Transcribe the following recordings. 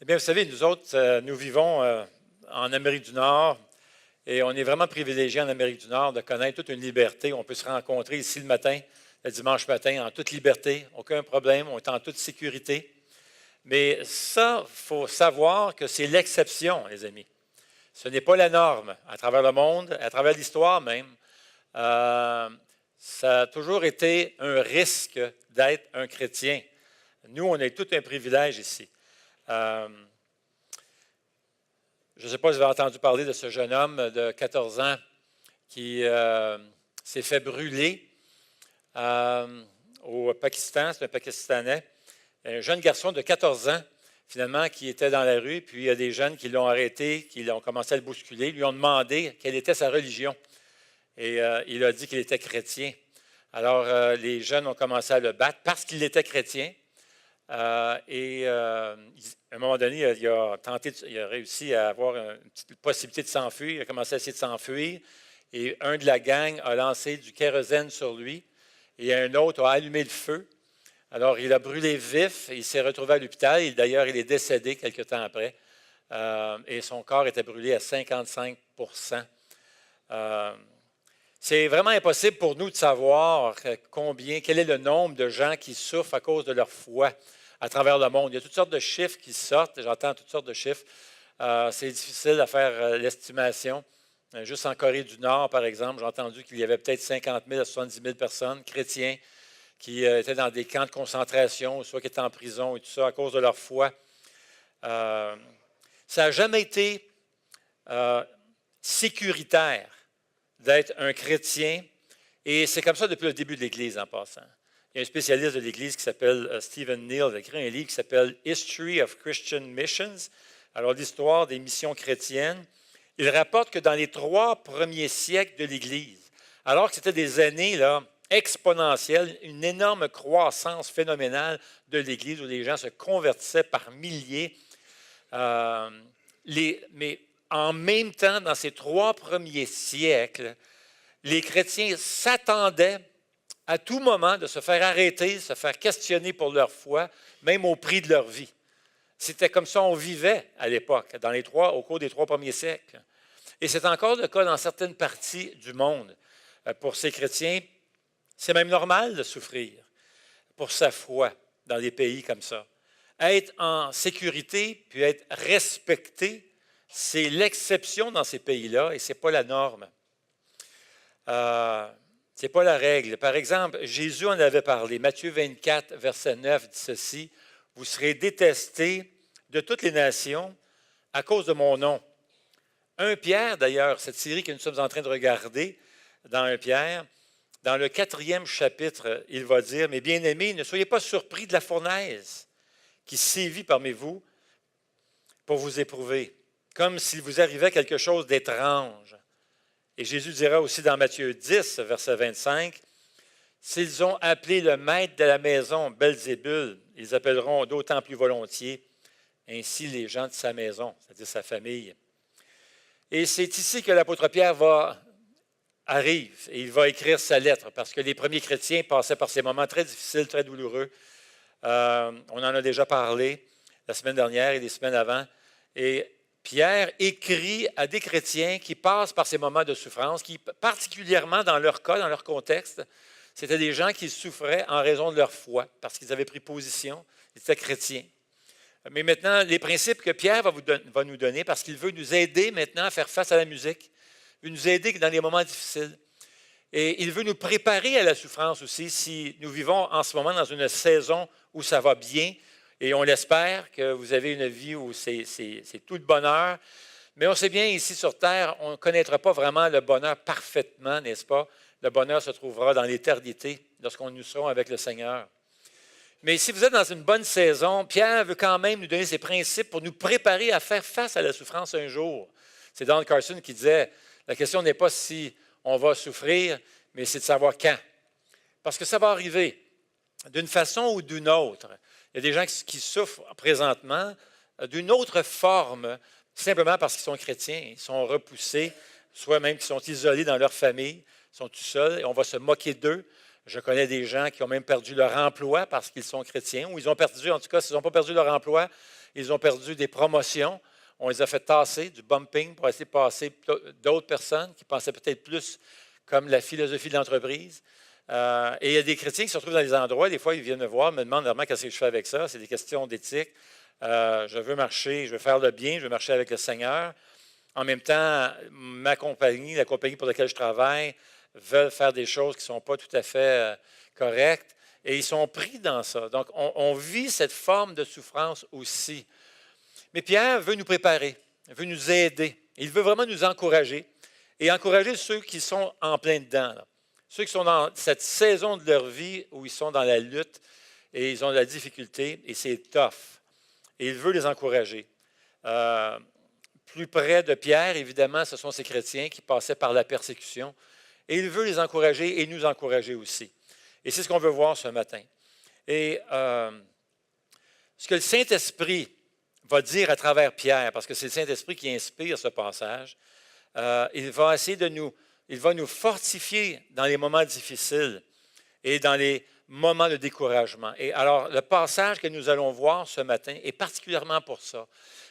Eh bien, vous savez, nous autres, nous vivons en Amérique du Nord et on est vraiment privilégiés en Amérique du Nord de connaître toute une liberté. On peut se rencontrer ici le matin, le dimanche matin, en toute liberté, aucun problème, on est en toute sécurité. Mais ça, il faut savoir que c'est l'exception, les amis. Ce n'est pas la norme. À travers le monde, à travers l'histoire même, ça a toujours été un risque d'être un chrétien. Nous, on a tout un privilège ici. Je ne sais pas si vous avez entendu parler de ce jeune homme de 14 ans qui s'est fait brûler au Pakistan. C'est un Pakistanais. Un jeune garçon de 14 ans, finalement, qui était dans la rue, puis il y a des jeunes qui l'ont arrêté, qui ont commencé à le bousculer, lui ont demandé quelle était sa religion. Et il a dit qu'il était chrétien. Alors, les jeunes ont commencé à le battre parce qu'il était chrétien. À un moment donné, il a réussi à avoir une petite possibilité de s'enfuir. Il a commencé à essayer de s'enfuir. Et un de la gang a lancé du kérosène sur lui. Et un autre a allumé le feu. Alors, il a brûlé vif. Il s'est retrouvé à l'hôpital. D'ailleurs, il est décédé quelque temps après. Et son corps était brûlé à 55 C'est vraiment impossible pour nous de savoir quel est le nombre de gens qui souffrent à cause de leur foi à travers le monde. Il y a toutes sortes de chiffres qui sortent, j'entends toutes sortes de chiffres. C'est difficile à faire l'estimation. Juste en Corée du Nord, par exemple, j'ai entendu qu'il y avait peut-être 50 000 à 70 000 personnes, chrétiens, qui étaient dans des camps de concentration, soit qui étaient en prison et tout ça, à cause de leur foi. Ça n'a jamais été sécuritaire d'être un chrétien, et c'est comme ça depuis le début de l'Église en passant. Il y a un spécialiste de l'Église qui s'appelle Stephen Neill, qui a écrit un livre qui s'appelle History of Christian Missions, alors l'histoire des missions chrétiennes. Il rapporte que dans les 3 premiers siècles de l'Église, alors que c'était des années là, exponentielles, une énorme croissance phénoménale de l'Église où les gens se convertissaient par milliers, mais en même temps, dans ces 3 premiers siècles, les chrétiens s'attendaient à tout moment de se faire arrêter, de se faire questionner pour leur foi, même au prix de leur vie. C'était comme ça on vivait à l'époque, au cours des 3 premiers siècles. Et c'est encore le cas dans certaines parties du monde. Pour ces chrétiens, c'est même normal de souffrir pour sa foi dans des pays comme ça. Être en sécurité puis être respecté, c'est l'exception dans ces pays-là et ce n'est pas la norme. Ce n'est pas la règle. Par exemple, Jésus en avait parlé. Matthieu 24, verset 9 dit ceci, « Vous serez détestés de toutes les nations à cause de mon nom. » 1 Pierre, d'ailleurs, cette série que nous sommes en train de regarder dans 1 Pierre, dans le 4e chapitre, il va dire, « Mes bien-aimés, ne soyez pas surpris de la fournaise qui sévit parmi vous pour vous éprouver, comme s'il vous arrivait quelque chose d'étrange. » Et Jésus dira aussi dans Matthieu 10, verset 25, « S'ils ont appelé le maître de la maison Belzébul, ils appelleront d'autant plus volontiers ainsi les gens de sa maison, c'est-à-dire sa famille. » Et c'est ici que l'apôtre Pierre arrive et il va écrire sa lettre parce que les premiers chrétiens passaient par ces moments très difficiles, très douloureux. On en a déjà parlé la semaine dernière et les semaines avant. Et Pierre écrit à des chrétiens qui passent par ces moments de souffrance, qui particulièrement dans leur cas, dans leur contexte, c'était des gens qui souffraient en raison de leur foi, parce qu'ils avaient pris position, ils étaient chrétiens. Mais maintenant, les principes que Pierre va nous donner, parce qu'il veut nous aider maintenant à faire face à la musique, il veut nous aider dans les moments difficiles. Et il veut nous préparer à la souffrance aussi, si nous vivons en ce moment dans une saison où ça va bien, et on l'espère que vous avez une vie où c'est tout le bonheur. Mais on sait bien, ici sur Terre, on ne connaîtra pas vraiment le bonheur parfaitement, n'est-ce pas? Le bonheur se trouvera dans l'éternité, lorsqu'on nous serons avec le Seigneur. Mais si vous êtes dans une bonne saison, Pierre veut quand même nous donner ses principes pour nous préparer à faire face à la souffrance un jour. C'est Don Carson qui disait, la question n'est pas si on va souffrir, mais c'est de savoir quand. Parce que ça va arriver d'une façon ou d'une autre. Il y a des gens qui souffrent présentement d'une autre forme, simplement parce qu'ils sont chrétiens, ils sont repoussés, soit même qui sont isolés dans leur famille, sont tout seuls, et on va se moquer d'eux. Je connais des gens qui ont même perdu leur emploi parce qu'ils sont chrétiens, ou ils ont perdu, en tout cas, s'ils n'ont pas perdu leur emploi, ils ont perdu des promotions. On les a fait tasser, du bumping, pour essayer de passer d'autres personnes qui pensaient peut-être plus comme la philosophie de l'entreprise. Et il y a des chrétiens qui se retrouvent dans des endroits, des fois, ils viennent me voir, me demandent vraiment qu'est-ce que je fais avec ça. C'est des questions d'éthique. Je veux marcher, je veux faire le bien, je veux marcher avec le Seigneur. En même temps, ma compagnie, la compagnie pour laquelle je travaille, veulent faire des choses qui ne sont pas tout à fait correctes. Et ils sont pris dans ça. Donc, on vit cette forme de souffrance aussi. Mais Pierre veut nous préparer, veut nous aider. Il veut vraiment nous encourager et encourager ceux qui sont en plein dedans, là. Ceux qui sont dans cette saison de leur vie où ils sont dans la lutte et ils ont de la difficulté et c'est tough. Et il veut les encourager. Plus près de Pierre, évidemment, ce sont ces chrétiens qui passaient par la persécution. Et il veut les encourager et nous encourager aussi. Et c'est ce qu'on veut voir ce matin. Et ce que le Saint-Esprit va dire à travers Pierre, parce que c'est le Saint-Esprit qui inspire ce passage, il va essayer il va nous fortifier dans les moments difficiles et dans les moments de découragement. Et alors, le passage que nous allons voir ce matin est particulièrement pour ça.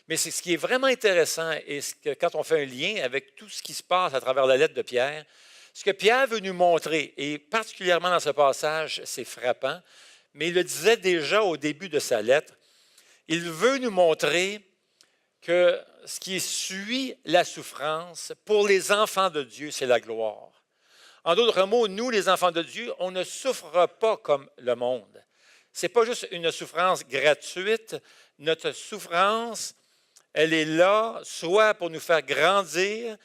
Mais c'est ce qui est vraiment intéressant, et quand on fait un lien avec tout ce qui se passe à travers la lettre de Pierre, ce que Pierre veut nous montrer, et particulièrement dans ce passage, c'est frappant, mais il le disait déjà au début de sa lettre, il veut nous montrer que ce qui suit la souffrance, pour les enfants de Dieu, c'est la gloire. En d'autres mots, nous, les enfants de Dieu, on ne souffre pas comme le monde. Ce n'est pas juste une souffrance gratuite. Notre souffrance, elle est là, soit pour nous faire grandir,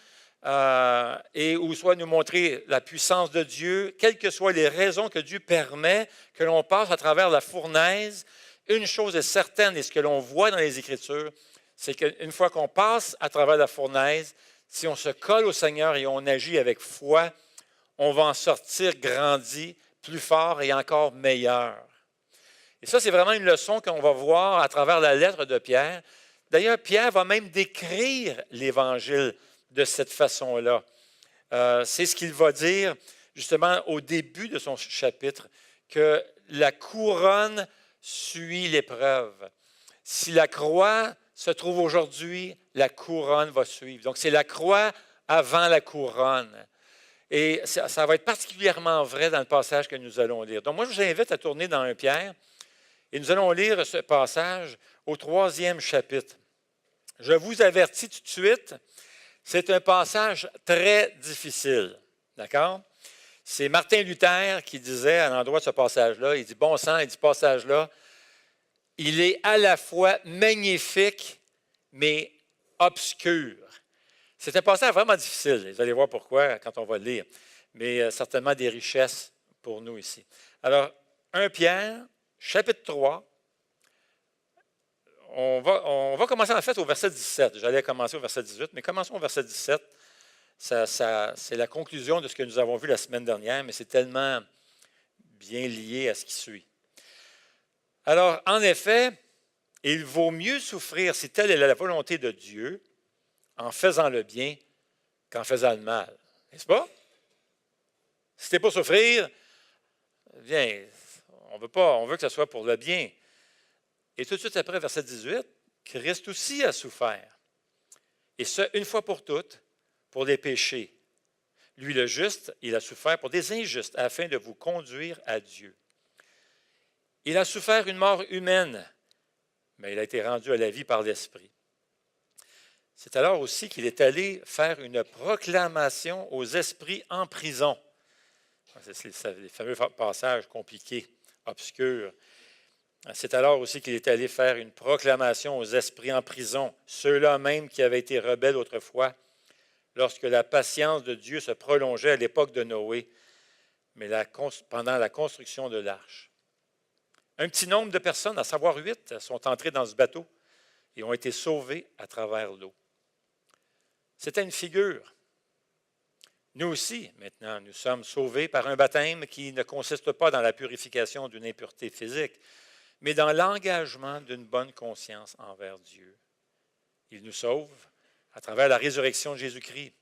ou soit nous montrer la puissance de Dieu, quelles que soient les raisons que Dieu permet que l'on passe à travers la fournaise. Une chose est certaine, et ce que l'on voit dans les Écritures, c'est qu'une fois qu'on passe à travers la fournaise, si on se colle au Seigneur et on agit avec foi, on va en sortir grandi, plus fort et encore meilleur. Et ça, c'est vraiment une leçon qu'on va voir à travers la lettre de Pierre. D'ailleurs, Pierre va même décrire l'Évangile de cette façon-là. C'est ce qu'il va dire justement au début de son chapitre, que la couronne suit l'épreuve. Si la croix se trouve aujourd'hui, la couronne va suivre. Donc, c'est la croix avant la couronne. Et ça va être particulièrement vrai dans le passage que nous allons lire. Donc, moi, je vous invite à tourner dans 1 Pierre et nous allons lire ce passage au 3e chapitre. Je vous avertis tout de suite, c'est un passage très difficile. D'accord? C'est Martin Luther qui disait à l'endroit de ce passage-là, il dit, bon sang, il dit, ce passage-là, il est à la fois magnifique, mais obscur. C'est un passage vraiment difficile. Vous allez voir pourquoi quand on va le lire. Mais certainement des richesses pour nous ici. Alors, 1 Pierre, chapitre 3. On va commencer en fait au verset 17. J'allais commencer au verset 18, mais commençons au verset 17. C'est la conclusion de ce que nous avons vu la semaine dernière, mais c'est tellement bien lié à ce qui suit. Alors, en effet, il vaut mieux souffrir, si telle est la volonté de Dieu, en faisant le bien qu'en faisant le mal. N'est-ce pas? Si tu n'es pas souffrir, bien, on veut que ce soit pour le bien. Et tout de suite après, verset 18, Christ aussi a souffert. Et ce, une fois pour toutes, pour les péchés. Lui, le juste, il a souffert pour des injustes, afin de vous conduire à Dieu. Il a souffert une mort humaine, mais il a été rendu à la vie par l'Esprit. C'est alors aussi qu'il est allé faire une proclamation aux esprits en prison. C'est les fameux passages compliqués, obscurs. C'est alors aussi qu'il est allé faire une proclamation aux esprits en prison, ceux-là même qui avaient été rebelles autrefois, lorsque la patience de Dieu se prolongeait à l'époque de Noé, mais pendant la construction de l'arche. Un petit nombre de personnes, à savoir 8, sont entrées dans ce bateau et ont été sauvées à travers l'eau. C'était une figure. Nous aussi, maintenant, nous sommes sauvés par un baptême qui ne consiste pas dans la purification d'une impureté physique, mais dans l'engagement d'une bonne conscience envers Dieu. Il nous sauve à travers la résurrection de Jésus-Christ,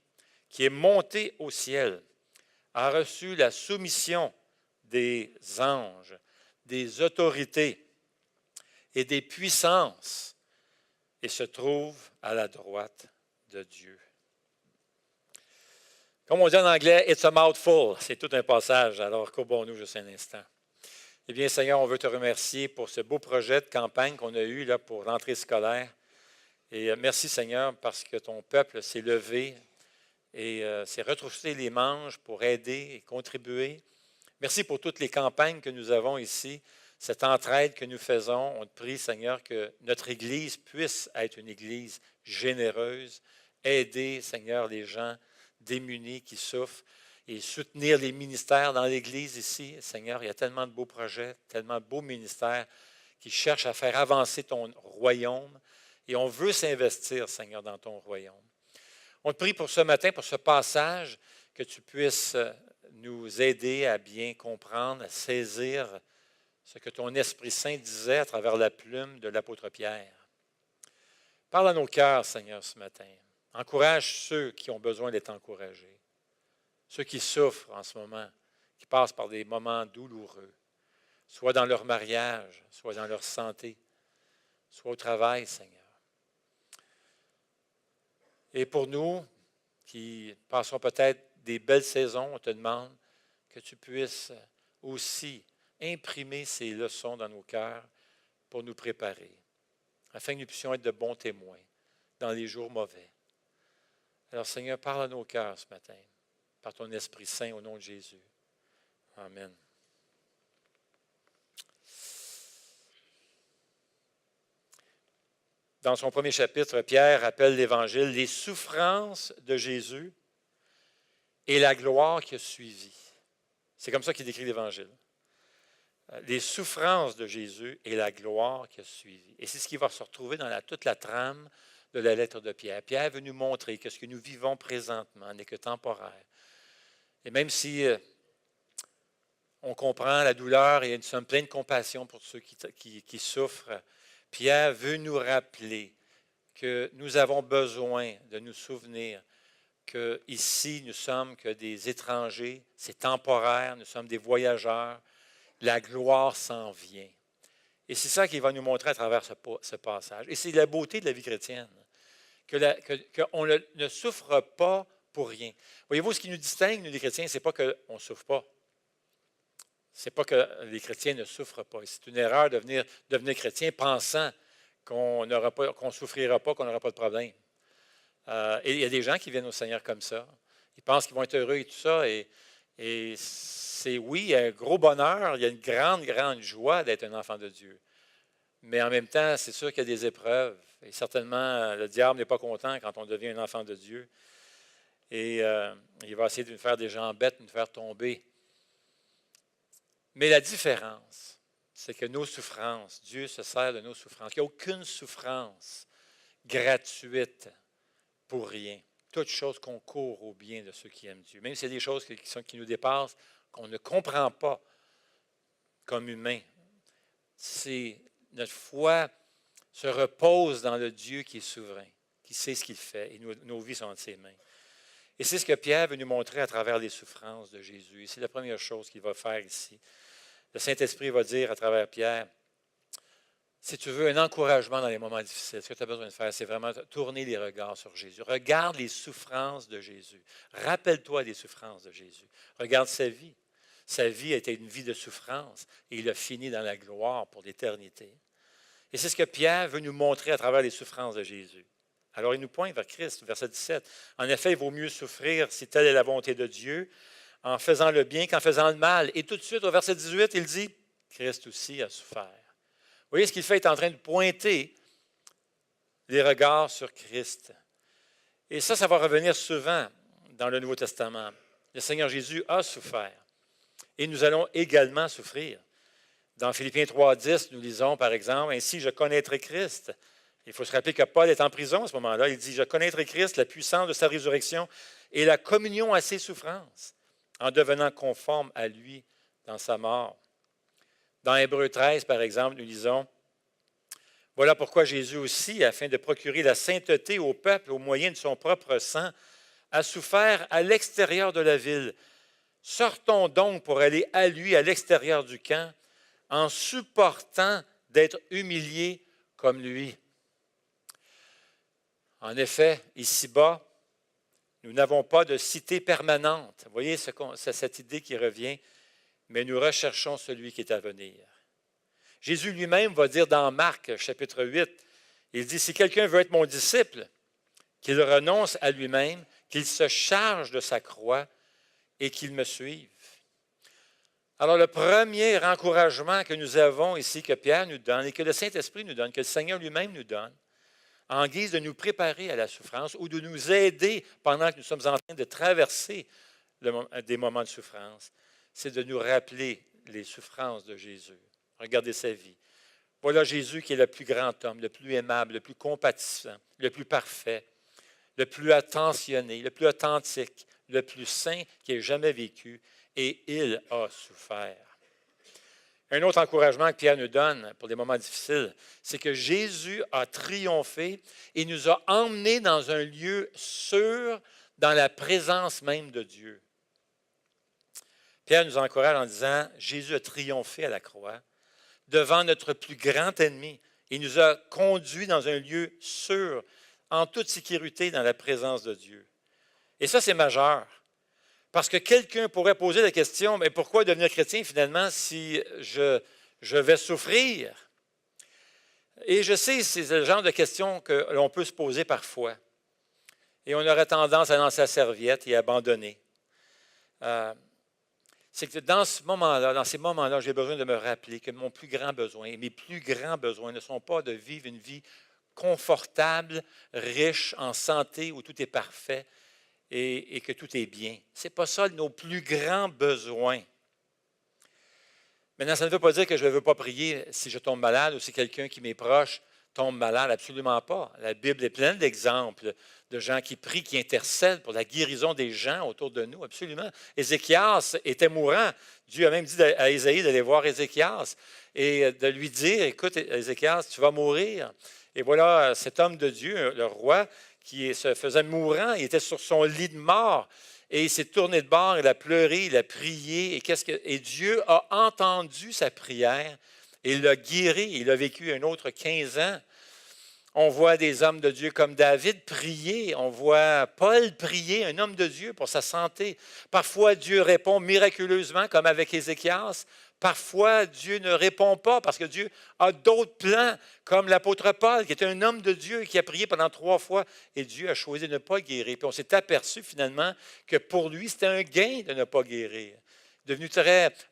qui est monté au ciel, a reçu la soumission des anges, des autorités et des puissances et se trouve à la droite de Dieu. Comme on dit en anglais, it's a mouthful. C'est tout un passage, alors courbons-nous juste un instant. Eh bien, Seigneur, on veut te remercier pour ce beau projet de campagne qu'on a eu là, pour l'entrée scolaire. Et merci, Seigneur, parce que ton peuple s'est levé et s'est retroussé les manches pour aider et contribuer. Merci pour toutes les campagnes que nous avons ici, cette entraide que nous faisons. On te prie, Seigneur, que notre Église puisse être une Église généreuse, aider, Seigneur, les gens démunis qui souffrent et soutenir les ministères dans l'Église ici. Seigneur, il y a tellement de beaux projets, tellement de beaux ministères qui cherchent à faire avancer ton royaume et on veut s'investir, Seigneur, dans ton royaume. On te prie pour ce matin, pour ce passage, que tu puisses nous aider à bien comprendre, à saisir ce que ton Esprit Saint disait à travers la plume de l'apôtre Pierre. Parle à nos cœurs, Seigneur, ce matin. Encourage ceux qui ont besoin d'être encouragés, ceux qui souffrent en ce moment, qui passent par des moments douloureux, soit dans leur mariage, soit dans leur santé, soit au travail, Seigneur. Et pour nous, qui passons peut-être des belles saisons, on te demande que tu puisses aussi imprimer ces leçons dans nos cœurs pour nous préparer, afin que nous puissions être de bons témoins dans les jours mauvais. Alors, Seigneur, parle à nos cœurs ce matin, par ton Esprit Saint, au nom de Jésus. Amen. Dans son premier chapitre, Pierre appelle l'Évangile les souffrances de Jésus et la gloire qui a suivi. C'est comme ça qu'il décrit l'Évangile. Les souffrances de Jésus et la gloire qui a suivi. Et c'est ce qui va se retrouver dans toute la trame de la lettre de Pierre. Pierre veut nous montrer que ce que nous vivons présentement n'est que temporaire. Et même si on comprend la douleur et nous sommes pleins de compassion pour ceux qui souffrent, Pierre veut nous rappeler que nous avons besoin de nous souvenir qu'ici, nous sommes que des étrangers, c'est temporaire, nous sommes des voyageurs, la gloire s'en vient. Et c'est ça qu'il va nous montrer à travers ce passage. Et c'est la beauté de la vie chrétienne, qu'on ne souffre pas pour rien. Voyez-vous, ce qui nous distingue, nous les chrétiens, ce n'est pas qu'on ne souffre pas. Ce n'est pas que les chrétiens ne souffrent pas. C'est une erreur de devenir chrétien pensant qu'on ne souffrira pas, qu'on n'aura pas de problème. Et il y a des gens qui viennent au Seigneur comme ça. Ils pensent qu'ils vont être heureux et tout ça. Et c'est, oui, il y a un gros bonheur, il y a une grande, grande joie d'être un enfant de Dieu. Mais en même temps, c'est sûr qu'il y a des épreuves. Et certainement, le diable n'est pas content quand on devient un enfant de Dieu. Et il va essayer de nous faire des gens bêtes, de nous faire tomber. Mais la différence, c'est que nos souffrances, Dieu se sert de nos souffrances. Il n'y a aucune souffrance gratuite pour rien. Toute chose concourt au bien de ceux qui aiment Dieu. Même s'il y a des choses qui nous dépassent, qu'on ne comprend pas comme humains. Notre foi se repose dans le Dieu qui est souverain, qui sait ce qu'il fait, et nos vies sont entre ses mains. Et c'est ce que Pierre veut nous montrer à travers les souffrances de Jésus. Et c'est la première chose qu'il va faire ici. Le Saint-Esprit va dire à travers Pierre, si tu veux un encouragement dans les moments difficiles, ce que tu as besoin de faire, c'est vraiment tourner les regards sur Jésus. Regarde les souffrances de Jésus. Rappelle-toi des souffrances de Jésus. Regarde sa vie. Sa vie a été une vie de souffrance et il a fini dans la gloire pour l'éternité. Et c'est ce que Pierre veut nous montrer à travers les souffrances de Jésus. Alors, il nous pointe vers Christ, verset 17. En effet, il vaut mieux souffrir si telle est la volonté de Dieu, en faisant le bien qu'en faisant le mal. Et tout de suite, au verset 18, il dit, Christ aussi a souffert. Vous voyez, ce qu'il fait, il est en train de pointer les regards sur Christ. Et ça va revenir souvent dans le Nouveau Testament. Le Seigneur Jésus a souffert. Et nous allons également souffrir. Dans Philippiens 3,10, nous lisons, par exemple, « Ainsi, je connaîtrai Christ. » Il faut se rappeler que Paul est en prison à ce moment-là. Il dit, « Je connaîtrai Christ, la puissance de sa résurrection et la communion à ses souffrances, en devenant conforme à lui dans sa mort. » Dans Hébreux 13, par exemple, nous lisons, « Voilà pourquoi Jésus aussi, afin de procurer la sainteté au peuple au moyen de son propre sang, a souffert à l'extérieur de la ville. Sortons donc pour aller à lui à l'extérieur du camp, en supportant d'être humiliés comme lui. En effet, ici-bas, nous n'avons pas de cité permanente. Vous voyez, c'est cette idée qui revient, mais nous recherchons celui qui est à venir. Jésus lui-même va dire dans Marc, chapitre 8, il dit, si quelqu'un veut être mon disciple, qu'il renonce à lui-même, qu'il se charge de sa croix et qu'il me suive. Alors, le premier encouragement que nous avons ici, que Pierre nous donne et que le Saint-Esprit nous donne, que le Seigneur lui-même nous donne, en guise de nous préparer à la souffrance ou de nous aider pendant que nous sommes en train de traverser des moments de souffrance, c'est de nous rappeler les souffrances de Jésus. Regardez sa vie. Voilà Jésus qui est le plus grand homme, le plus aimable, le plus compatissant, le plus parfait, le plus attentionné, le plus authentique, le plus saint qui ait jamais vécu, et il a souffert. Un autre encouragement que Pierre nous donne pour des moments difficiles, c'est que Jésus a triomphé et nous a emmenés dans un lieu sûr, dans la présence même de Dieu. Pierre nous encourage en disant, Jésus a triomphé à la croix devant notre plus grand ennemi. Il nous a conduits dans un lieu sûr, en toute sécurité, dans la présence de Dieu. Et ça, c'est majeur. Parce que quelqu'un pourrait poser la question, mais pourquoi devenir chrétien finalement si je vais souffrir? Et je sais, c'est le genre de questions que l'on peut se poser parfois. Et on aurait tendance à lancer la serviette et à abandonner. C'est que dans ces moments-là, j'ai besoin de me rappeler que mon plus grand besoin, et mes plus grands besoins ne sont pas de vivre une vie confortable, riche, en santé, où tout est parfait, et que tout est bien. Ce n'est pas ça nos plus grands besoins. Maintenant, ça ne veut pas dire que je ne veux pas prier si je tombe malade ou si quelqu'un qui m'est proche tombe malade, absolument pas. La Bible est pleine d'exemples de gens qui prient, qui intercèdent pour la guérison des gens autour de nous, absolument. Ézéchias était mourant. Dieu a même dit à Ésaïe d'aller voir Ézéchias et de lui dire, écoute, Ézéchias, tu vas mourir. Et voilà cet homme de Dieu, le roi, qui se faisait mourant, il était sur son lit de mort, et il s'est tourné de bord, il a pleuré, il a prié, et Dieu a entendu sa prière, et il l'a guéri, il a vécu un autre 15 ans. On voit des hommes de Dieu comme David prier, on voit Paul prier, un homme de Dieu pour sa santé. Parfois, Dieu répond miraculeusement, comme avec Ézéchias. Parfois, Dieu ne répond pas parce que Dieu a d'autres plans, comme l'apôtre Paul, qui était un homme de Dieu qui a prié pendant 3 fois et Dieu a choisi de ne pas guérir. Puis on s'est aperçu finalement que pour lui, c'était un gain de ne pas guérir. Devenu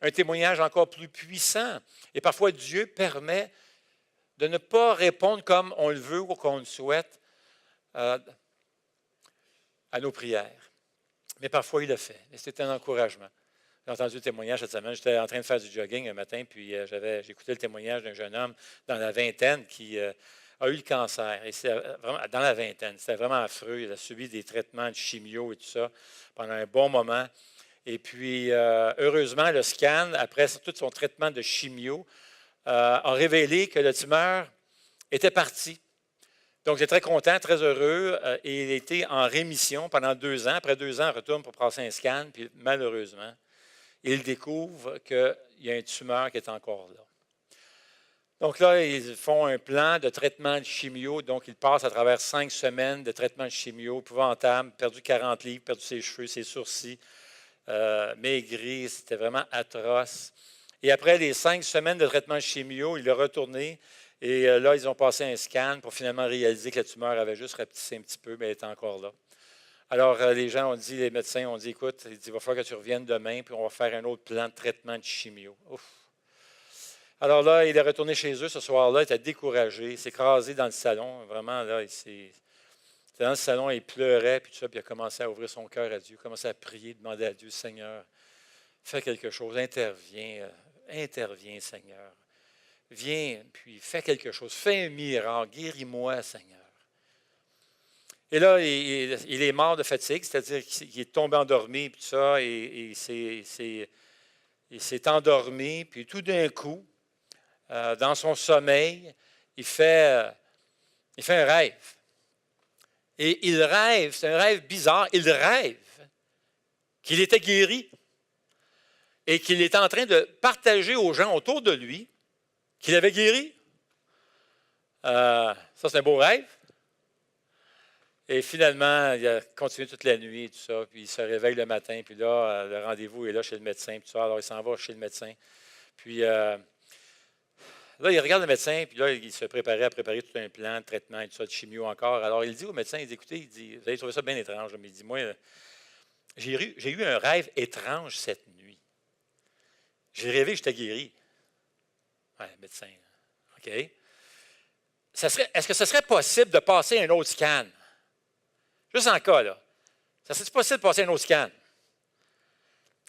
un témoignage encore plus puissant. Et parfois, Dieu permet de ne pas répondre comme on le veut ou qu'on le souhaite à nos prières. Mais parfois, il le fait. Et c'est un encouragement. J'ai entendu le témoignage cette semaine. J'étais en train de faire du jogging un matin, puis j'écoutais le témoignage d'un jeune homme dans la vingtaine qui a eu le cancer. Et c'est vraiment dans la vingtaine. C'était vraiment affreux. Il a subi des traitements de chimio et tout ça pendant un bon moment. Et puis, heureusement, le scan, après tout son traitement de chimio, a révélé que la tumeur était partie. Donc, j'étais très content, très heureux. Et il était en rémission pendant 2 ans. Après 2 ans, il retourne pour passer un scan. Puis, malheureusement, il découvre qu'il y a une tumeur qui est encore là. Donc là, ils font un plan de traitement de chimio. Donc, il passe à travers 5 semaines de traitement de chimio, épouvantable, perdu 40 livres, perdu ses cheveux, ses sourcils, maigri. C'était vraiment atroce. Et après les 5 semaines de traitement de chimio, il est retourné. Et là, ils ont passé un scan pour finalement réaliser que la tumeur avait juste rapetissé un petit peu, mais elle était encore là. Alors, les gens ont dit, les médecins ont dit, écoute, il va falloir que tu reviennes demain, puis on va faire un autre plan de traitement de chimio. Ouf. Alors là, il est retourné chez eux ce soir-là, il était découragé, il s'est écrasé dans le salon. Vraiment, là, il était dans le salon, il pleurait, puis tout ça, puis il a commencé à ouvrir son cœur à Dieu, commencé à prier, demander à Dieu, Seigneur, fais quelque chose, interviens, Seigneur. Viens, puis fais quelque chose, fais un miracle, guéris-moi, Seigneur. Et là, il est mort de fatigue, c'est-à-dire qu'il est tombé endormi, puis tout ça, et il s'est endormi, puis tout d'un coup, dans son sommeil, il fait un rêve. Et il rêve, c'est un rêve bizarre, il rêve qu'il était guéri et qu'il était en train de partager aux gens autour de lui qu'il avait guéri. Ça, c'est un beau rêve. Et finalement, il a continué toute la nuit et tout ça, puis il se réveille le matin, puis là, le rendez-vous est là chez le médecin, puis tout ça, alors il s'en va chez le médecin. Puis là, il regarde le médecin, puis là, il se préparait à préparer tout un plan de traitement et tout ça, de chimio encore. Alors, il dit au médecin, il dit, écoutez, il dit, vous allez trouver ça bien étrange, mais il dit, moi, j'ai eu un rêve étrange cette nuit. J'ai rêvé que j'étais guéri. Ouais, médecin, OK. Est-ce que ce serait possible de passer un autre scan? Juste en cas, là. Ça serait possible de passer un autre scan?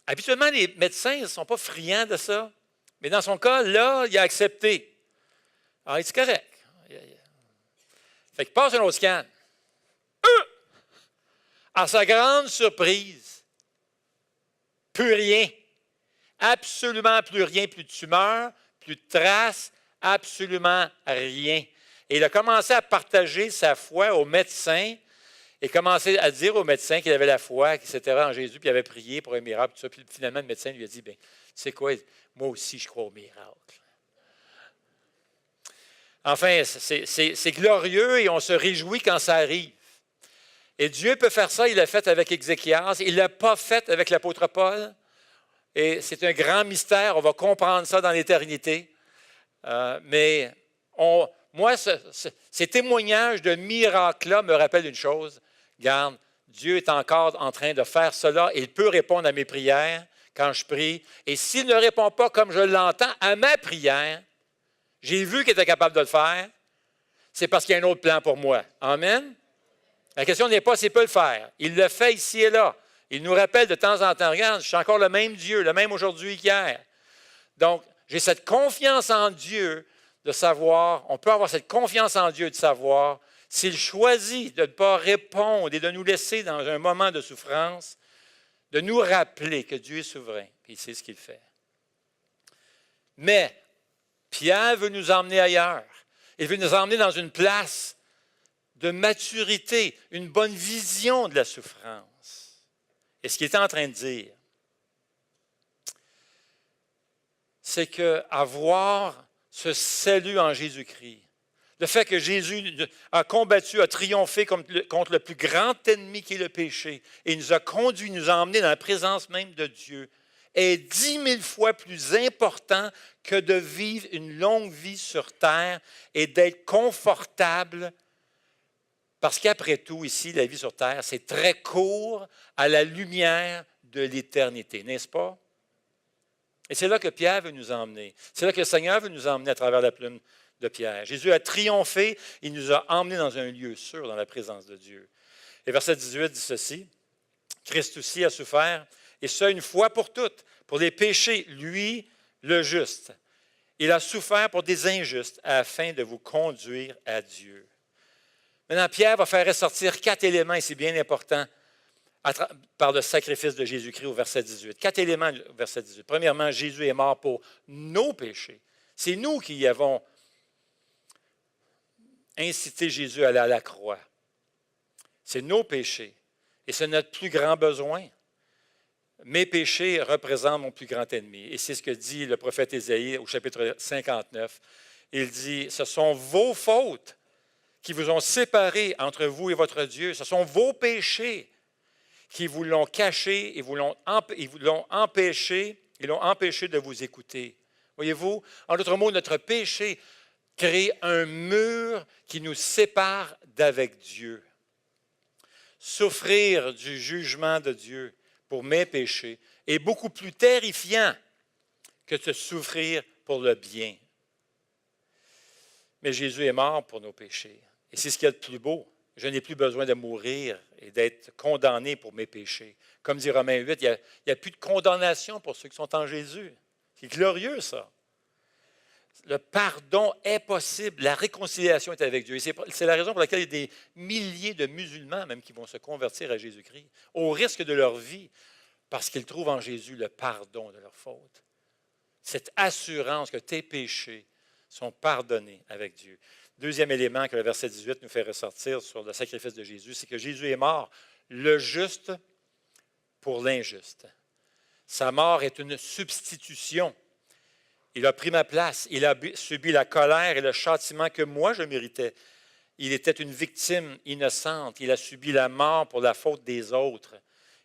Habituellement, les médecins ne sont pas friands de ça. Mais dans son cas, là, il a accepté. Alors, il dit correct. Fait qu'il passe un autre scan. À sa grande surprise, plus rien. Absolument plus rien. Plus de tumeur, plus de traces, absolument rien. Et il a commencé à partager sa foi au médecin et commencé à dire au médecin qu'il avait la foi, qu'il s'était en Jésus, puis il avait prié pour un miracle, tout ça. Puis finalement, le médecin lui a dit, bien, tu sais quoi, moi aussi, je crois au miracle. Enfin, c'est glorieux et on se réjouit quand ça arrive. Et Dieu peut faire ça, il l'a fait avec Ézéchias, il ne l'a pas fait avec l'apôtre Paul. Et c'est un grand mystère, on va comprendre ça dans l'éternité. Mais moi, ces témoignages de miracles-là me rappellent une chose. Regarde, Dieu est encore en train de faire cela et il peut répondre à mes prières quand je prie. Et s'il ne répond pas comme je l'entends à ma prière, j'ai vu qu'il était capable de le faire, c'est parce qu'il y a un autre plan pour moi. Amen? La question n'est pas s'il peut le faire. Il le fait ici et là. Il nous rappelle de temps en temps, regarde, je suis encore le même Dieu, le même aujourd'hui qu'hier. Donc, j'ai cette confiance en Dieu de savoir, on peut avoir cette confiance en Dieu de savoir, s'il choisit de ne pas répondre et de nous laisser dans un moment de souffrance, de nous rappeler que Dieu est souverain, et c'est ce qu'il fait. Mais, Pierre veut nous emmener ailleurs. Il veut nous emmener dans une place de maturité, une bonne vision de la souffrance. Et ce qu'il est en train de dire, c'est qu'avoir ce salut en Jésus-Christ, le fait que Jésus a combattu, a triomphé contre le plus grand ennemi qui est le péché, et nous a conduits, nous a emmenés dans la présence même de Dieu, est 10 000 fois plus important que de vivre une longue vie sur terre et d'être confortable. Parce qu'après tout, ici, la vie sur terre, c'est très court à la lumière de l'éternité, n'est-ce pas? Et c'est là que Pierre veut nous emmener. C'est là que le Seigneur veut nous emmener à travers la plume de Pierre. Jésus a triomphé, il nous a emmenés dans un lieu sûr, dans la présence de Dieu. Et verset 18 dit ceci, « Christ aussi a souffert, et ça une fois pour toutes, pour les péchés, lui, le juste. Il a souffert pour des injustes, afin de vous conduire à Dieu. » Maintenant, Pierre va faire ressortir 4 éléments, et c'est bien important, par le sacrifice de Jésus-Christ au verset 18. 4 éléments au verset 18. Premièrement, Jésus est mort pour nos péchés. C'est nous qui avons incité Jésus à aller à la croix. C'est nos péchés. Et c'est notre plus grand besoin. Mes péchés représentent mon plus grand ennemi. Et c'est ce que dit le prophète Ésaïe au chapitre 59. Il dit, ce sont vos fautes qui vous ont séparés entre vous et votre Dieu. Ce sont vos péchés qui vous l'ont caché et vous l'ont empêché de vous écouter. Voyez-vous, en d'autres mots, notre péché crée un mur qui nous sépare d'avec Dieu. Souffrir du jugement de Dieu pour mes péchés est beaucoup plus terrifiant que de souffrir pour le bien. Mais Jésus est mort pour nos péchés. Et c'est ce qu'il y a de plus beau. Je n'ai plus besoin de mourir et d'être condamné pour mes péchés. Comme dit Romains 8, il n'y a plus de condamnation pour ceux qui sont en Jésus. C'est glorieux, ça. Le pardon est possible. La réconciliation est avec Dieu. Et c'est la raison pour laquelle il y a des milliers de musulmans même qui vont se convertir à Jésus-Christ, au risque de leur vie, parce qu'ils trouvent en Jésus le pardon de leurs fautes. Cette assurance que tes péchés sont pardonnés avec Dieu. Deuxième élément que le verset 18 nous fait ressortir sur le sacrifice de Jésus, c'est que Jésus est mort, le juste pour l'injuste. Sa mort est une substitution. Il a pris ma place. Il a subi la colère et le châtiment que moi je méritais. Il était une victime innocente. Il a subi la mort pour la faute des autres.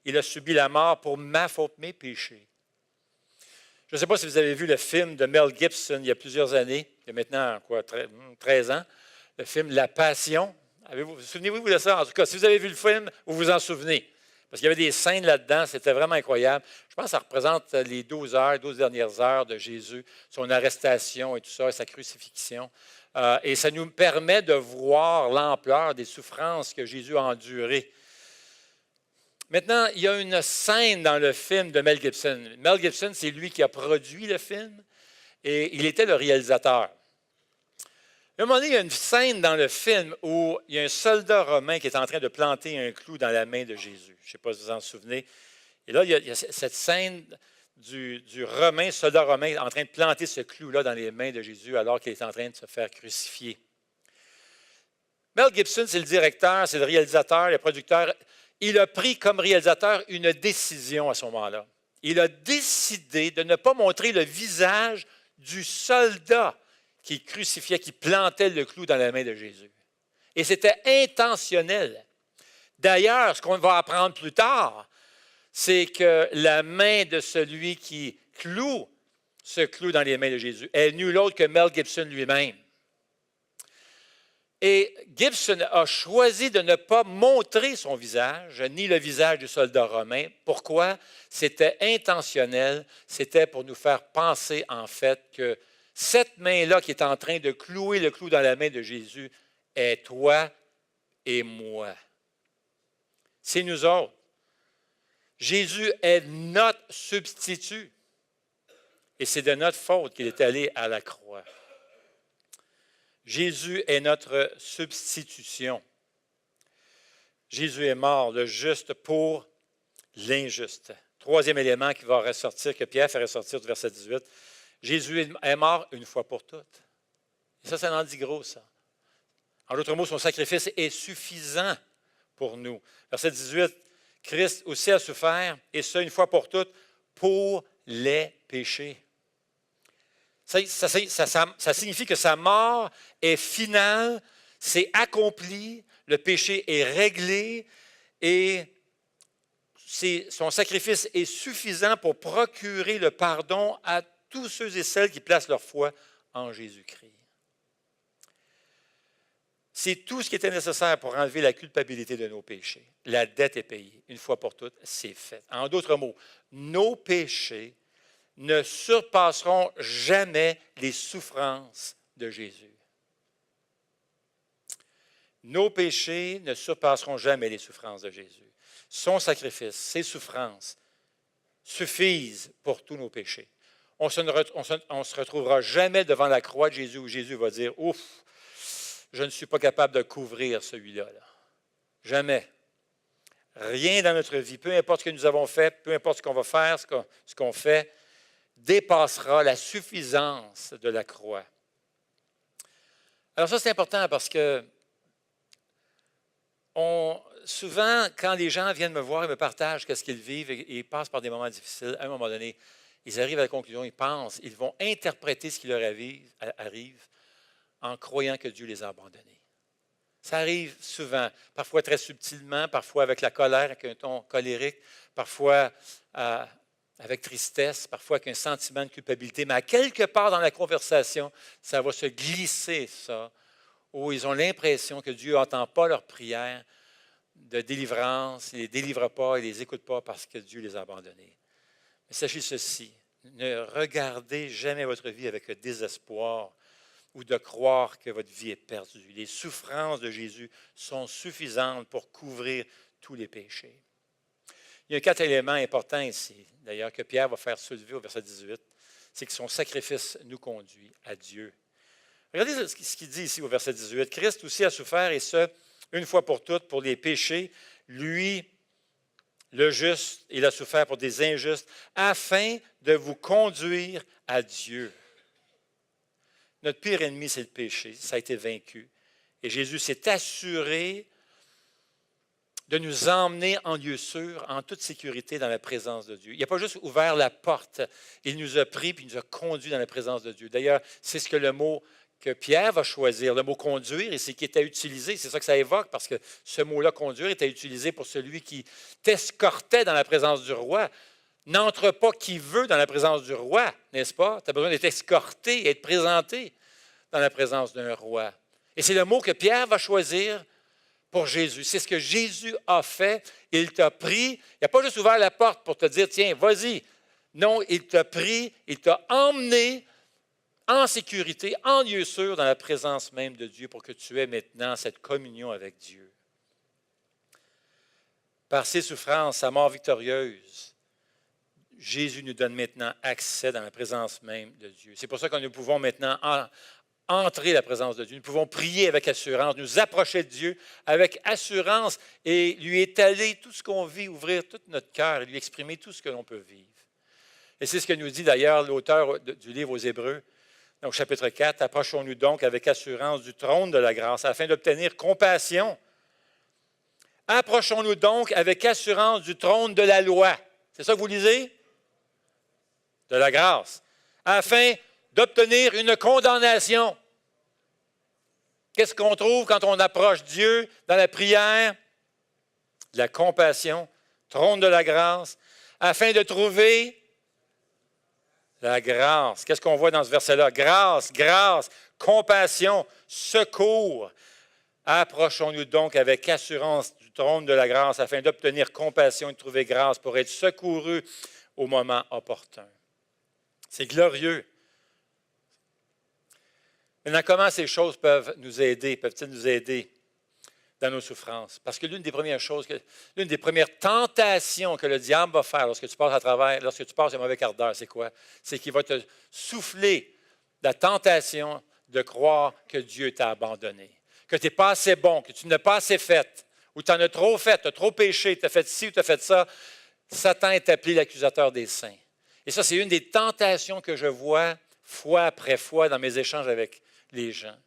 Il a subi la mort pour ma faute, mes péchés. Je ne sais pas si vous avez vu le film de Mel Gibson il y a plusieurs années, il y a maintenant 13 ans, le film La Passion. Vous souvenez-vous de ça? En tout cas, si vous avez vu le film, vous vous en souvenez. Parce qu'il y avait des scènes là-dedans, c'était vraiment incroyable. Je pense que ça représente les 12 dernières heures de Jésus, son arrestation et tout ça, et sa crucifixion. Et ça nous permet de voir l'ampleur des souffrances que Jésus a endurées. Maintenant, il y a une scène dans le film de Mel Gibson. Mel Gibson, c'est lui qui a produit le film et il était le réalisateur. À un moment donné, il y a une scène dans le film où il y a un soldat romain qui est en train de planter un clou dans la main de Jésus. Je ne sais pas si vous vous en souvenez. Et là, il y a cette scène du soldat romain en train de planter ce clou-là dans les mains de Jésus alors qu'il est en train de se faire crucifier. Mel Gibson, c'est le directeur, c'est le réalisateur, le producteur. Il a pris comme réalisateur une décision à ce moment-là. Il a décidé de ne pas montrer le visage du soldat qui crucifiait, qui plantait le clou dans la main de Jésus. Et c'était intentionnel. D'ailleurs, ce qu'on va apprendre plus tard, c'est que la main de celui qui cloue ce clou dans les mains de Jésus est nul autre que Mel Gibson lui-même. Et Gibson a choisi de ne pas montrer son visage, ni le visage du soldat romain. Pourquoi? C'était intentionnel. C'était pour nous faire penser, en fait, que cette main-là qui est en train de clouer le clou dans la main de Jésus est toi et moi. C'est nous autres. Jésus est notre substitut. Et c'est de notre faute qu'il est allé à la croix. Jésus est notre substitution. Jésus est mort, le juste pour l'injuste. Troisième élément qui va ressortir, que Pierre fait ressortir du verset 18. Jésus est mort une fois pour toutes. Et ça en dit gros, ça. En d'autres mots, son sacrifice est suffisant pour nous. Verset 18, Christ aussi a souffert, et ça une fois pour toutes, pour les péchés. Ça signifie que sa mort est finale, c'est accompli, le péché est réglé et son sacrifice est suffisant pour procurer le pardon à tous ceux et celles qui placent leur foi en Jésus-Christ. C'est tout ce qui était nécessaire pour enlever la culpabilité de nos péchés. La dette est payée. Une fois pour toutes, c'est fait. En d'autres mots, nos péchés ne surpasseront jamais les souffrances de Jésus. Nos péchés ne surpasseront jamais les souffrances de Jésus. Son sacrifice, ses souffrances suffisent pour tous nos péchés. On ne se retrouvera jamais devant la croix de Jésus où Jésus va dire « Ouf, je ne suis pas capable de couvrir celui-là. » Jamais. Rien dans notre vie, peu importe ce que nous avons fait, peu importe ce qu'on va faire, ce qu'on fait, dépassera la suffisance de la croix. Alors ça, c'est important parce que souvent, quand les gens viennent me voir et me partagent ce qu'ils vivent et ils passent par des moments difficiles, à un moment donné, ils arrivent à la conclusion, ils pensent, ils vont interpréter ce qui leur arrive en croyant que Dieu les a abandonnés. Ça arrive souvent, parfois très subtilement, parfois avec la colère, avec un ton colérique, parfois avec tristesse, parfois avec un sentiment de culpabilité, mais à quelque part dans la conversation, ça va se glisser, ça, où ils ont l'impression que Dieu n'entend pas leurs prières de délivrance, il ne les délivre pas, il ne les écoute pas parce que Dieu les a abandonnés. Mais sachez ceci, ne regardez jamais votre vie avec le désespoir ou de croire que votre vie est perdue. Les souffrances de Jésus sont suffisantes pour couvrir tous les péchés. Il y a 4 éléments importants ici, d'ailleurs, que Pierre va faire soulever au verset 18. C'est que son sacrifice nous conduit à Dieu. Regardez ce qu'il dit ici au verset 18. Christ aussi a souffert, et ce, une fois pour toutes, pour les péchés. Lui, le juste, il a souffert pour des injustes, afin de vous conduire à Dieu. Notre pire ennemi, c'est le péché. Ça a été vaincu. Et Jésus s'est assuré de nous emmener en lieu sûr, en toute sécurité, dans la présence de Dieu. Il n'a pas juste ouvert la porte, il nous a pris puis il nous a conduits dans la présence de Dieu. D'ailleurs, c'est ce que le mot que Pierre va choisir, le mot conduire, et c'est qui était utilisé. C'est ça que ça évoque, parce que ce mot-là, conduire, était utilisé pour celui qui t'escortait dans la présence du roi. N'entre pas qui veut dans la présence du roi, n'est-ce pas? Tu as besoin d'être escorté et être présenté dans la présence d'un roi. Et c'est le mot que Pierre va choisir pour Jésus. C'est ce que Jésus a fait. Il t'a pris. Il n'a pas juste ouvert la porte pour te dire, tiens, vas-y. Non, il t'a pris, il t'a emmené en sécurité, en lieu sûr, dans la présence même de Dieu pour que tu aies maintenant cette communion avec Dieu. Par ses souffrances, sa mort victorieuse, Jésus nous donne maintenant accès dans la présence même de Dieu. C'est pour ça que nous pouvons maintenant entrer la présence de Dieu. Nous pouvons prier avec assurance, nous approcher de Dieu avec assurance et lui étaler tout ce qu'on vit, ouvrir tout notre cœur et lui exprimer tout ce que l'on peut vivre. Et c'est ce que nous dit d'ailleurs l'auteur du livre aux Hébreux, donc chapitre 4, « Approchons-nous donc avec assurance du trône de la grâce afin d'obtenir compassion. Approchons-nous donc avec assurance du trône de la loi. » C'est ça que vous lisez? De la grâce. Afin d'obtenir une condamnation. Qu'est-ce qu'on trouve quand on approche Dieu dans la prière? De la compassion, trône de la grâce, afin de trouver la grâce. Qu'est-ce qu'on voit dans ce verset-là? Grâce, grâce, compassion, secours. Approchons-nous donc avec assurance du trône de la grâce afin d'obtenir compassion et de trouver grâce pour être secourus au moment opportun. C'est glorieux. Maintenant, comment ces choses peuvent-ils nous aider dans nos souffrances? Parce que l'une des premières tentations que le diable va faire lorsque tu passes un mauvais quart d'heure, c'est quoi? C'est qu'il va te souffler la tentation de croire que Dieu t'a abandonné, que tu n'es pas assez bon, que tu n'as pas assez fait, ou tu en as trop fait, tu as trop péché, tu as fait ci ou tu as fait ça. Satan est appelé l'accusateur des saints. Et ça, c'est une des tentations que je vois fois après fois dans mes échanges avec les gens.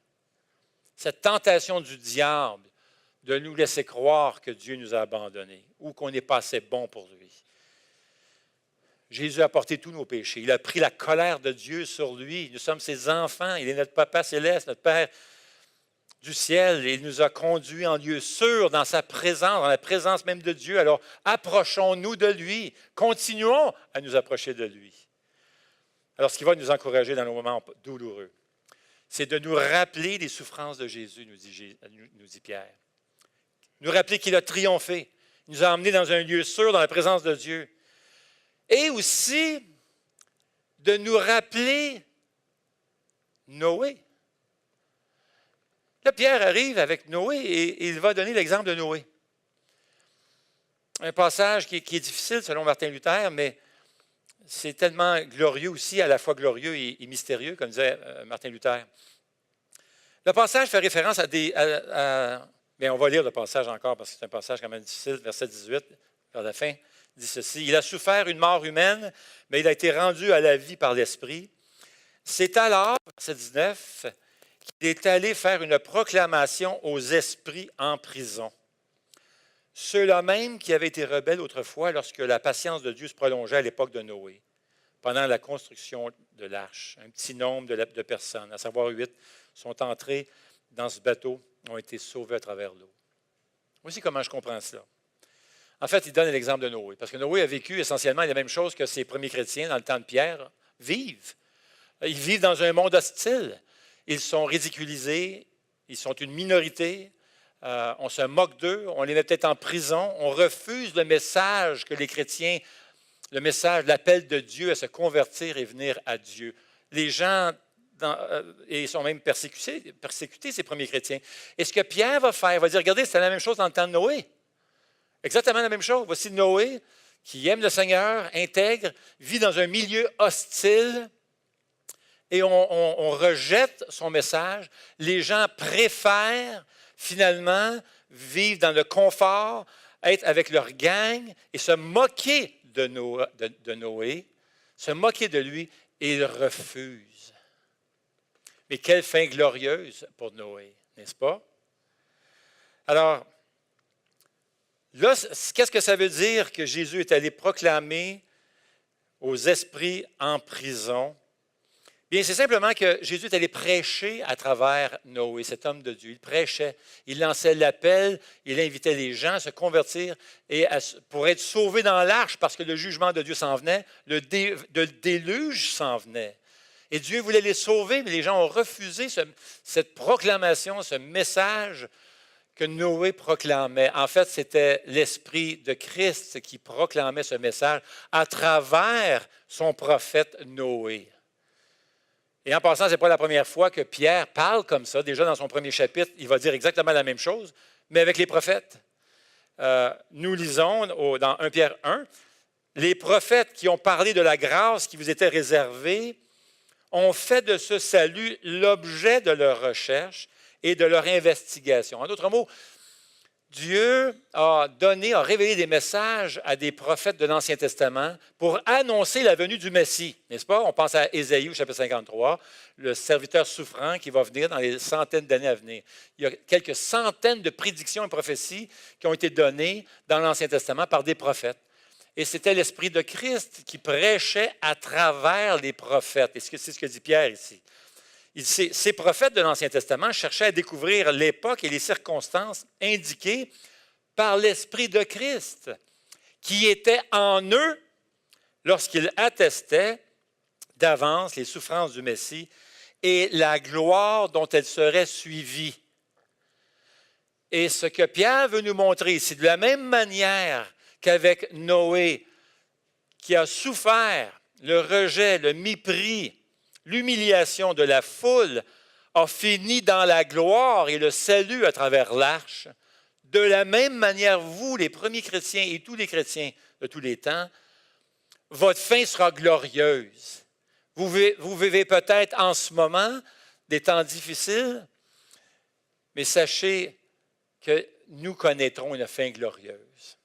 Cette tentation du diable de nous laisser croire que Dieu nous a abandonnés ou qu'on n'est pas assez bon pour lui. Jésus a porté tous nos péchés. Il a pris la colère de Dieu sur lui. Nous sommes ses enfants. Il est notre Papa céleste, notre Père du ciel. Il nous a conduits en lieu sûr dans sa présence, dans la présence même de Dieu. Alors, approchons-nous de lui. Continuons à nous approcher de lui. Alors, ce qui va nous encourager dans nos moments douloureux, c'est de nous rappeler les souffrances de Jésus, nous dit Pierre. Nous rappeler qu'il a triomphé. Il nous a emmenés dans un lieu sûr, dans la présence de Dieu. Et aussi de nous rappeler Noé. Là, Pierre arrive avec Noé et il va donner l'exemple de Noé. Un passage qui est difficile selon Martin Luther, mais c'est tellement glorieux aussi, à la fois glorieux et mystérieux, comme disait Martin Luther. Le passage fait référence mais on va lire le passage encore parce que c'est un passage quand même difficile, verset 18, vers la fin, dit ceci. « Il a souffert une mort humaine, mais il a été rendu à la vie par l'Esprit. C'est alors, verset 19, qu'il est allé faire une proclamation aux esprits en prison. Ceux-là même qui avaient été rebelles autrefois lorsque la patience de Dieu se prolongeait à l'époque de Noé, pendant la construction de l'arche. Un petit nombre de personnes, à savoir 8, sont entrés dans ce bateau, ont été sauvés à travers l'eau. Voici comment je comprends cela. En fait, il donne l'exemple de Noé, parce que Noé a vécu essentiellement la même chose que ses premiers chrétiens dans le temps de Pierre vivent. Ils vivent dans un monde hostile. Ils sont ridiculisés, ils sont une minorité, on se moque d'eux, on les met peut-être en prison, on refuse le message que les chrétiens, le message, l'appel de Dieu à se convertir et venir à Dieu. Les gens ils sont même persécutés, ces premiers chrétiens. Et ce que Pierre va faire, il va dire, regardez, c'est la même chose dans le temps de Noé. Exactement la même chose. Voici Noé, qui aime le Seigneur, intègre, vit dans un milieu hostile, et on rejette son message. Les gens préfèrent finalement vivre dans le confort, être avec leur gang et se moquer de Noé, se moquer de lui, et ils refusent. Mais quelle fin glorieuse pour Noé, n'est-ce pas? Alors, là, qu'est-ce que ça veut dire que Jésus est allé proclamer aux esprits en prison? Bien, c'est simplement que Jésus est allé prêcher à travers Noé, cet homme de Dieu. Il prêchait, il lançait l'appel, il invitait les gens à se convertir et pour être sauvés dans l'arche parce que le jugement de Dieu s'en venait, le déluge s'en venait. Et Dieu voulait les sauver, mais les gens ont refusé cette proclamation, ce message que Noé proclamait. En fait, c'était l'Esprit de Christ qui proclamait ce message à travers son prophète Noé. Et en passant, ce n'est pas la première fois que Pierre parle comme ça. Déjà dans son premier chapitre, il va dire exactement la même chose, mais avec les prophètes. Nous lisons dans 1 Pierre 1, les prophètes qui ont parlé de la grâce qui vous était réservée ont fait de ce salut l'objet de leur recherche et de leur investigation. En d'autres mots, Dieu a révélé des messages à des prophètes de l'Ancien Testament pour annoncer la venue du Messie, n'est-ce pas? On pense à Ésaïe au chapitre 53, le serviteur souffrant qui va venir dans les centaines d'années à venir. Il y a quelques centaines de prédictions et prophéties qui ont été données dans l'Ancien Testament par des prophètes. Et c'était l'Esprit de Christ qui prêchait à travers les prophètes. Et c'est ce que dit Pierre ici. Ces prophètes de l'Ancien Testament cherchaient à découvrir l'époque et les circonstances indiquées par l'Esprit de Christ, qui était en eux lorsqu'ils attestaient d'avance les souffrances du Messie et la gloire dont elles seraient suivies. Et ce que Pierre veut nous montrer ici, de la même manière qu'avec Noé, qui a souffert le rejet, le mépris, l'humiliation de la foule, a fini dans la gloire et le salut à travers l'arche. De la même manière, vous, les premiers chrétiens et tous les chrétiens de tous les temps, votre fin sera glorieuse. Vous vivez peut-être en ce moment des temps difficiles, mais sachez que nous connaîtrons une fin glorieuse.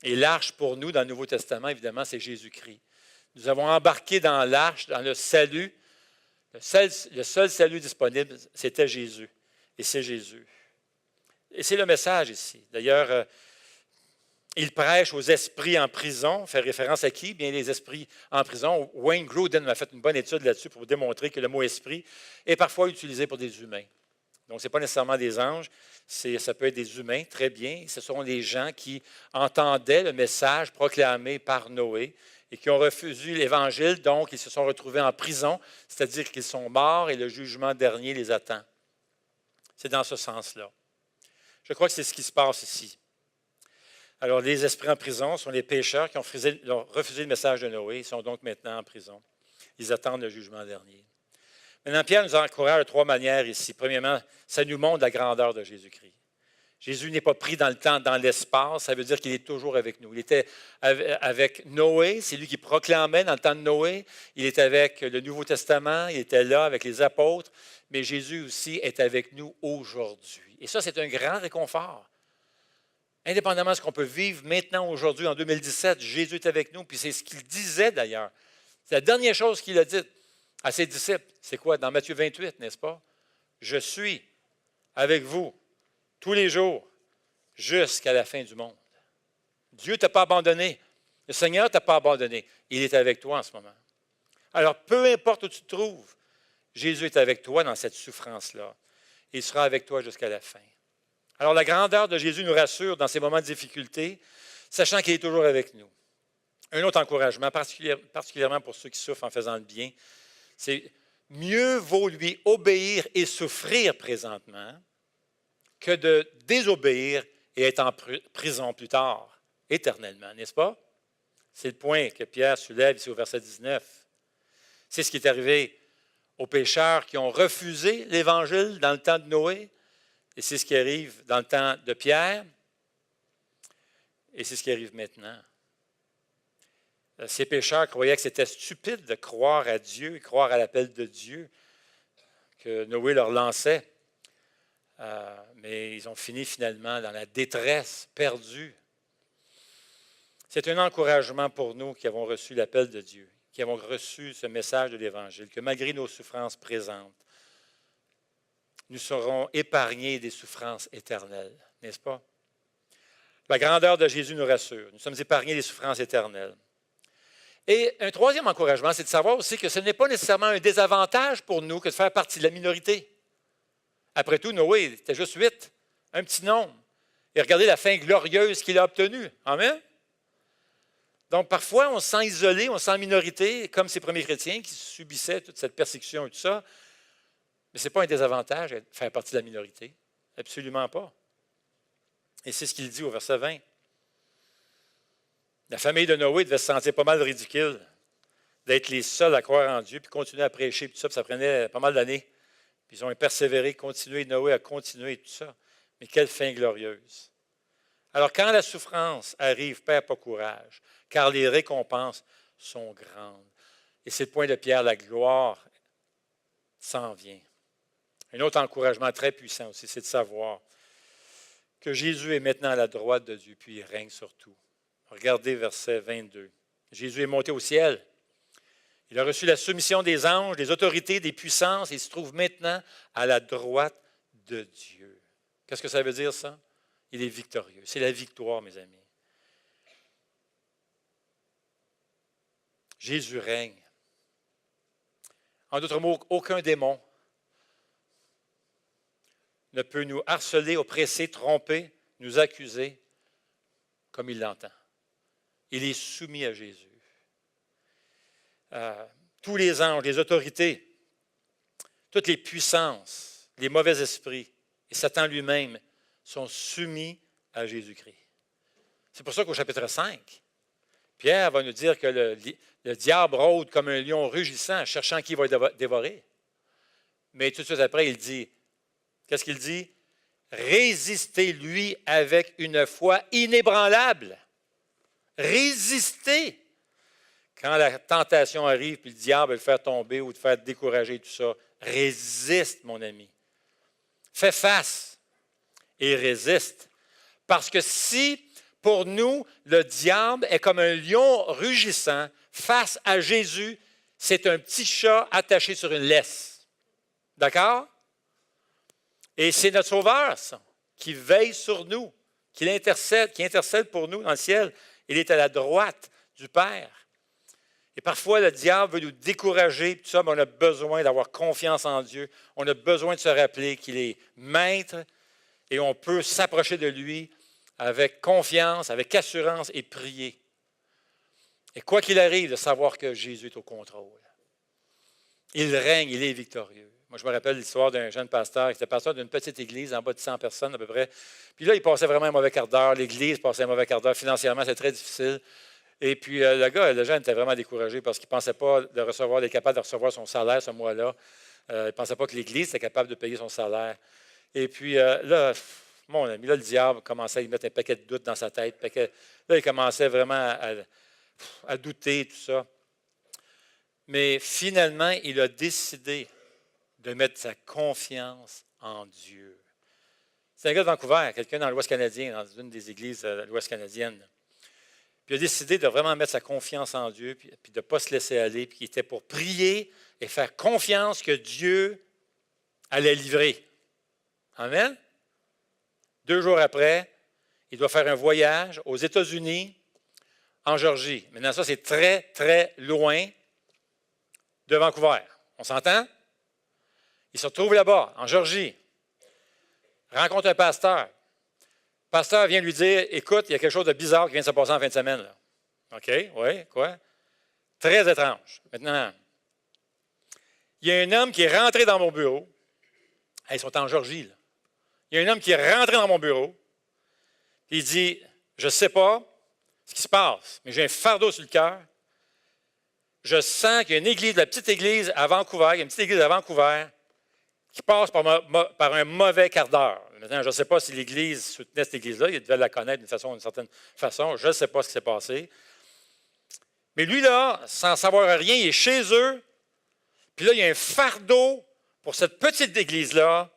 Et l'arche pour nous, dans le Nouveau Testament, évidemment, c'est Jésus-Christ. Nous avons embarqué dans l'arche, dans le salut. Le seul salut disponible, c'était Jésus. Et c'est Jésus. Et c'est le message ici. D'ailleurs, il prêche aux esprits en prison. Fait référence à qui? Bien, les esprits en prison. Wayne Grudem a fait une bonne étude là-dessus pour démontrer que le mot esprit est parfois utilisé pour des humains. Donc, ce n'est pas nécessairement des anges, ça peut être des humains, très bien. Ce sont des gens qui entendaient le message proclamé par Noé et qui ont refusé l'Évangile, donc ils se sont retrouvés en prison, c'est-à-dire qu'ils sont morts et le jugement dernier les attend. C'est dans ce sens-là. Je crois que c'est ce qui se passe ici. Alors, les esprits en prison sont les pécheurs qui ont refusé le message de Noé. Ils sont donc maintenant en prison. Ils attendent le jugement dernier. Maintenant, Pierre nous encourage de trois manières ici. Premièrement, ça nous montre la grandeur de Jésus-Christ. Jésus n'est pas pris dans le temps, dans l'espace. Ça veut dire qu'il est toujours avec nous. Il était avec Noé, c'est lui qui proclamait dans le temps de Noé. Il était avec le Nouveau Testament, il était là avec les apôtres. Mais Jésus aussi est avec nous aujourd'hui. Et ça, c'est un grand réconfort. Indépendamment de ce qu'on peut vivre maintenant, aujourd'hui, en 2017, Jésus est avec nous. Puis c'est ce qu'il disait d'ailleurs. C'est la dernière chose qu'il a dit à ses disciples. C'est quoi? Dans Matthieu 28, n'est-ce pas? Je suis avec vous tous les jours, jusqu'à la fin du monde. Dieu ne t'a pas abandonné. Le Seigneur ne t'a pas abandonné. Il est avec toi en ce moment. Alors, peu importe où tu te trouves, Jésus est avec toi dans cette souffrance-là. Il sera avec toi jusqu'à la fin. Alors, la grandeur de Jésus nous rassure dans ces moments de difficulté, sachant qu'il est toujours avec nous. Un autre encouragement, particulièrement pour ceux qui souffrent en faisant le bien, c'est mieux vaut lui obéir et souffrir présentement que de désobéir et être en prison plus tard, éternellement, n'est-ce pas? C'est le point que Pierre soulève ici au verset 19. C'est ce qui est arrivé aux pécheurs qui ont refusé l'Évangile dans le temps de Noé, et c'est ce qui arrive dans le temps de Pierre, et c'est ce qui arrive maintenant. Ces pécheurs croyaient que c'était stupide de croire à Dieu et croire à l'appel de Dieu que Noé leur lançait. Mais ils ont fini finalement dans la détresse, perdus. C'est un encouragement pour nous qui avons reçu l'appel de Dieu, qui avons reçu ce message de l'Évangile, que malgré nos souffrances présentes, nous serons épargnés des souffrances éternelles, n'est-ce pas? La grandeur de Jésus nous rassure. Nous sommes épargnés des souffrances éternelles. Et un troisième encouragement, c'est de savoir aussi que ce n'est pas nécessairement un désavantage pour nous que de faire partie de la minorité. Après tout, Noé était juste 8, un petit nombre. Et regardez la fin glorieuse qu'il a obtenue. Amen? Donc, parfois, on se sent isolé, on se sent en minorité, comme ces premiers chrétiens qui subissaient toute cette persécution et tout ça. Mais ce n'est pas un désavantage de faire partie de la minorité. Absolument pas. Et c'est ce qu'il dit au verset 20. La famille de Noé devait se sentir pas mal ridicule d'être les seuls à croire en Dieu puis continuer à prêcher, tout ça, puis ça prenait pas mal d'années. Puis ils ont persévéré, continué, Noé a continué, tout ça. Mais quelle fin glorieuse. Alors, quand la souffrance arrive, perds pas courage, car les récompenses sont grandes. Et c'est le point de Pierre, la gloire s'en vient. Un autre encouragement très puissant aussi, c'est de savoir que Jésus est maintenant à la droite de Dieu, puis il règne sur tout. Regardez verset 22. Jésus est monté au ciel. Il a reçu la soumission des anges, des autorités, des puissances, et il se trouve maintenant à la droite de Dieu. Qu'est-ce que ça veut dire, ça? Il est victorieux. C'est la victoire, mes amis. Jésus règne. En d'autres mots, aucun démon ne peut nous harceler, oppresser, tromper, nous accuser comme il l'entend. Il est soumis à Jésus. Tous les anges, les autorités, toutes les puissances, les mauvais esprits et Satan lui-même sont soumis à Jésus-Christ. C'est pour ça qu'au chapitre 5, Pierre va nous dire que le diable rôde comme un lion rugissant, cherchant qui va le dévorer. Mais tout de suite après, il dit, qu'est-ce qu'il dit? Résistez-lui avec une foi inébranlable. Résistez. Quand la tentation arrive, puis le diable veut le faire tomber ou te faire décourager, tout ça, résiste, mon ami. Fais face et résiste. Parce que si, pour nous, le diable est comme un lion rugissant face à Jésus, c'est un petit chat attaché sur une laisse. D'accord? Et c'est notre Sauveur, ça, qui veille sur nous, qui intercède pour nous dans le ciel. Il est à la droite du Père. Et parfois, le diable veut nous décourager, tout ça, mais on a besoin d'avoir confiance en Dieu. On a besoin de se rappeler qu'il est maître et on peut s'approcher de lui avec confiance, avec assurance et prier. Et quoi qu'il arrive, de savoir que Jésus est au contrôle. Il règne, il est victorieux. Moi, je me rappelle l'histoire d'un jeune pasteur qui était pasteur d'une petite église en bas de 100 personnes à peu près. Puis là, il passait vraiment un mauvais quart d'heure. L'église passait un mauvais quart d'heure. Financièrement, c'était très difficile. Et puis, le jeune était vraiment découragé parce qu'il ne pensait pas d'être capable de recevoir son salaire ce mois-là. Il ne pensait pas que l'Église était capable de payer son salaire. Et puis, là, mon ami, là, le diable commençait à y mettre un paquet de doutes dans sa tête. Là, il commençait vraiment à douter, tout ça. Mais finalement, il a décidé de mettre sa confiance en Dieu. C'est un gars de Vancouver, quelqu'un dans l'Ouest canadien, dans une des églises de l'Ouest canadienne. Puis il a décidé de vraiment mettre sa confiance en Dieu, puis de ne pas se laisser aller, puis il était pour prier et faire confiance que Dieu allait livrer. Amen? 2 jours après, il doit faire un voyage aux États-Unis, en Géorgie. Maintenant, ça, c'est très, très loin de Vancouver. On s'entend? Il se retrouve là-bas, en Géorgie. Rencontre un pasteur. Le pasteur vient lui dire, écoute, il y a quelque chose de bizarre qui vient de se passer en fin de semaine. Là. OK, oui, quoi? Très étrange. Maintenant, il y a un homme qui est rentré dans mon bureau. Ils sont en Géorgie, là. Il y a un homme qui est rentré dans mon bureau. Il dit, je ne sais pas ce qui se passe, mais j'ai un fardeau sur le cœur. Je sens qu'il y a une église, la petite église à Vancouver, il y a une petite église à Vancouver qui passe par un mauvais quart d'heure. Maintenant, je ne sais pas si l'Église soutenait cette Église-là. Il devait la connaître d'une certaine façon. Je ne sais pas ce qui s'est passé. Mais lui, là, sans savoir rien, il est chez eux. Puis là, il y a un fardeau pour cette petite Église-là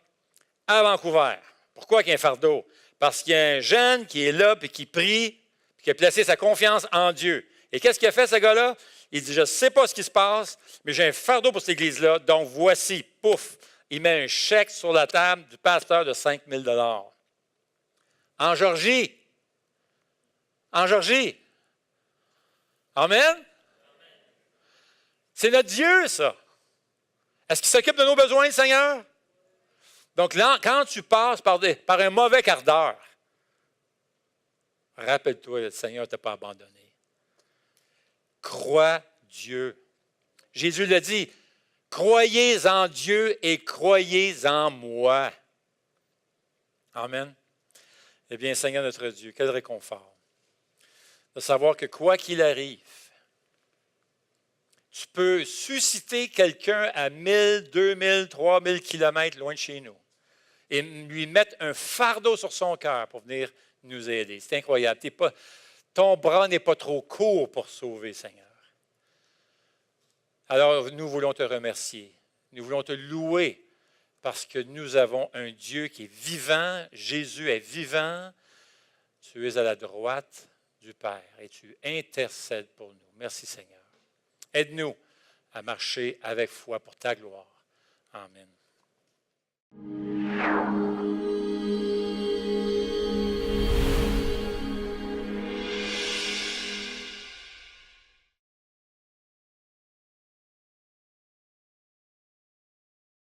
à Vancouver. Pourquoi il y a un fardeau? Parce qu'il y a un jeune qui est là, puis qui prie, puis qui a placé sa confiance en Dieu. Et qu'est-ce qu'il a fait, ce gars-là? Il dit, je ne sais pas ce qui se passe, mais j'ai un fardeau pour cette Église-là. Donc, voici, pouf, il met un chèque sur la table du pasteur de 5 000 $ en Georgie. En Georgie. Amen? C'est notre Dieu, ça. Est-ce qu'il s'occupe de nos besoins, le Seigneur? Donc là, quand tu passes par un mauvais quart d'heure, rappelle-toi, le Seigneur ne t'a pas abandonné. Crois Dieu. Jésus l'a dit, croyez en Dieu et croyez en moi. Amen. Eh bien, Seigneur notre Dieu, quel réconfort de savoir que quoi qu'il arrive, tu peux susciter quelqu'un à 1000, 2000, 3000 kilomètres loin de chez nous et lui mettre un fardeau sur son cœur pour venir nous aider. C'est incroyable. Ton bras n'est pas trop court pour sauver, Seigneur. Alors, nous voulons te remercier. Nous voulons te louer parce que nous avons un Dieu qui est vivant. Jésus est vivant. Tu es à la droite du Père et tu intercèdes pour nous. Merci, Seigneur. Aide-nous à marcher avec foi pour ta gloire. Amen.